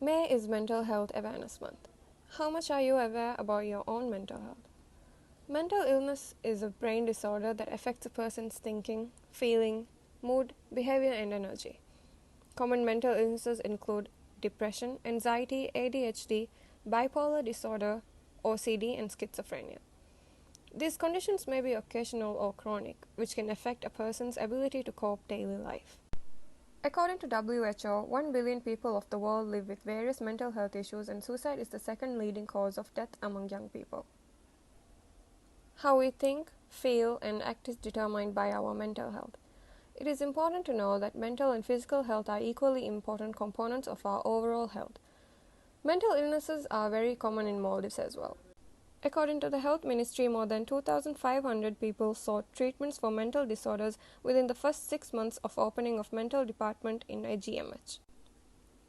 May is Mental Health Awareness Month. How much are you aware about your own mental health? Mental illness is a brain disorder that affects a person's thinking, feeling, mood, behavior, and energy. Common mental illnesses include depression, anxiety, ADHD, bipolar disorder, OCD, and schizophrenia. These conditions may be occasional or chronic, which can affect a person's ability to cope daily life. According to WHO, 1 billion people of the world live with various mental health issues, and suicide is the second leading cause of death among young people. How we think, feel, and act is determined by our mental health. It is important to know that mental and physical health are equally important components of our overall health. Mental illnesses are very common in Maldives as well. According to the Health Ministry, more than 2,500 people sought treatments for mental disorders within the first 6 months of opening of mental department in IGMH.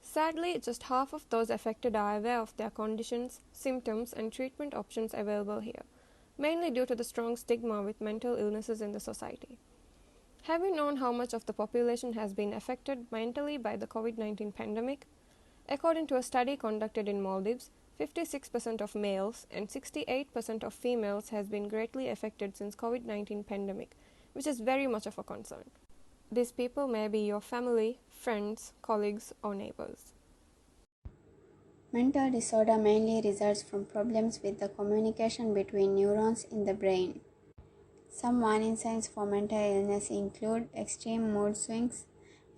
Sadly, just half of those affected are aware of their conditions, symptoms, and treatment options available here, mainly due to the strong stigma with mental illnesses in the society. Have you known how much of the population has been affected mentally by the COVID-19 pandemic? According to a study conducted in Maldives, 56% of males and 68% of females has been greatly affected since COVID-19 pandemic, which is very much of a concern. These people may be your family, friends, colleagues, or neighbors. Mental disorder mainly results from problems with the communication between neurons in the brain. Some warning signs for mental illness include extreme mood swings,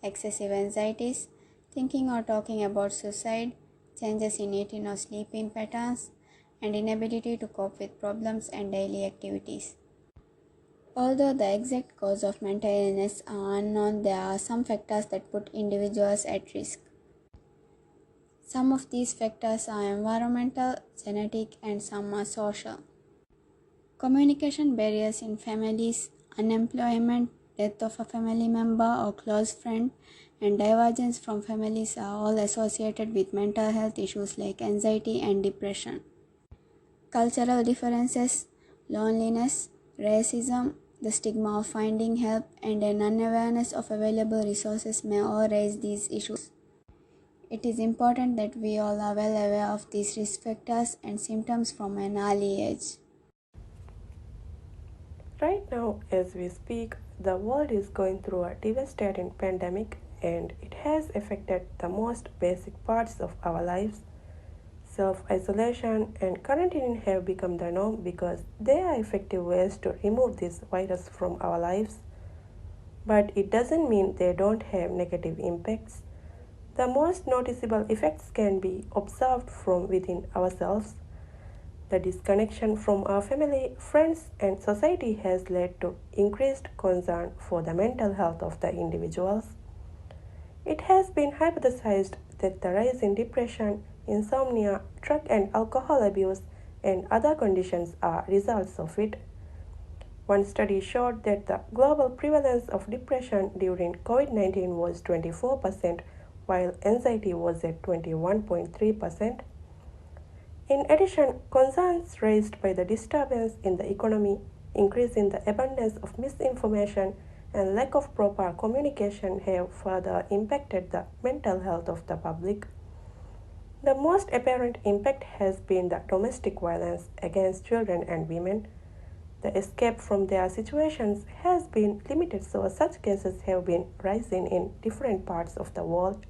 excessive anxieties, thinking or talking about suicide, changes in eating or sleeping patterns, and inability to cope with problems and daily activities. Although the exact cause of mental illness are unknown, there are some factors that put individuals at risk. Some of these factors are environmental, genetic, and some are social. Communication barriers in families, unemployment, death of a family member or close friend, and divergence from families are all associated with mental health issues like anxiety and depression. Cultural differences, loneliness, racism, the stigma of finding help, and an unawareness of available resources may all raise these issues. It is important that we all are well aware of these risk factors and symptoms from an early age. Right now, as we speak, the world is going through a devastating pandemic and it has affected the most basic parts of our lives. Self isolation and quarantine have become the norm because they are effective ways to remove this virus from our lives. But it doesn't mean they don't have negative impacts. The most noticeable effects can be observed from within ourselves. The disconnection from our family, friends, and society has led to increased concern for the mental health of the individuals. It has been hypothesized that the rise in depression, insomnia, drug and alcohol abuse, and other conditions are results of it. One study showed that the global prevalence of depression during COVID-19 was 24%, while anxiety was at 21.3%. In addition, concerns raised by the disturbance in the economy, increase in the abundance of misinformation, and lack of proper communication have further impacted the mental health of the public. The most apparent impact has been the domestic violence against children and women. The escape from their situations has been limited, so such cases have been rising in different parts of the world.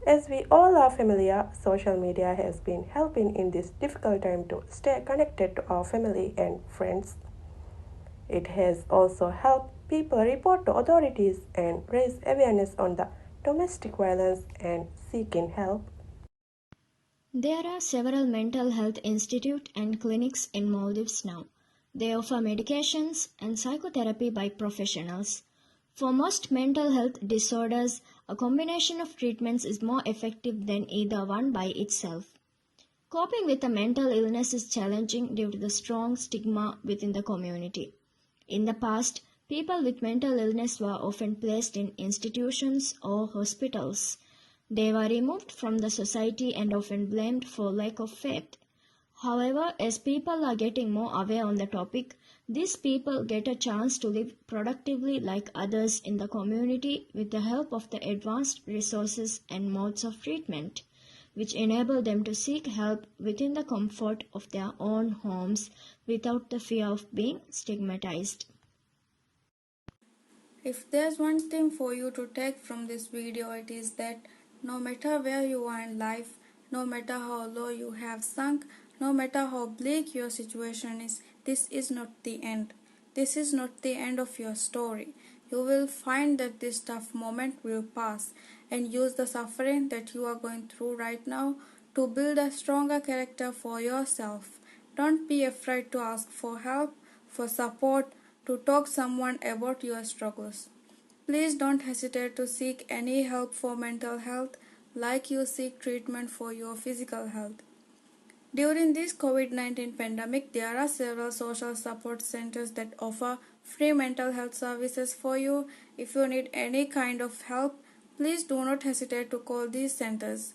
As we all are familiar, social media has been helping in this difficult time to stay connected to our family and friends. It has also helped people report to authorities and raise awareness on the domestic violence and seeking help. There are several mental health institutes and clinics in Maldives now. They offer medications and psychotherapy by professionals. For most mental health disorders, a combination of treatments is more effective than either one by itself. Coping with a mental illness is challenging due to the strong stigma within the community. In the past, people with mental illness were often placed in institutions or hospitals. They were removed from the society and often blamed for lack of faith. However, as people are getting more aware on the topic, these people get a chance to live productively like others in the community with the help of the advanced resources and modes of treatment. which enable them to seek help within the comfort of their own homes without the fear of being stigmatized. If there's one thing for you to take from this video, it is that no matter where you are in life, no matter how low you have sunk, no matter how bleak your situation is, this is not the end. This is not the end of your story. You will find that this tough moment will pass, and use the suffering that you are going through right now to build a stronger character for yourself. Don't be afraid to ask for help, for support, to talk to someone about your struggles. Please don't hesitate to seek any help for mental health like you seek treatment for your physical health. During this COVID-19 pandemic, there are several social support centers that offer free mental health services for you. If you need any kind of help, please do not hesitate to call these centers.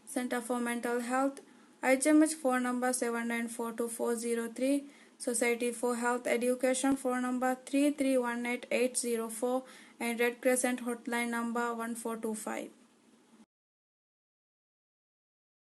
Center for Mental Health, IGMH phone number 7942-403, Society for Health Education phone number 3318804, and Red Crescent hotline number 1425.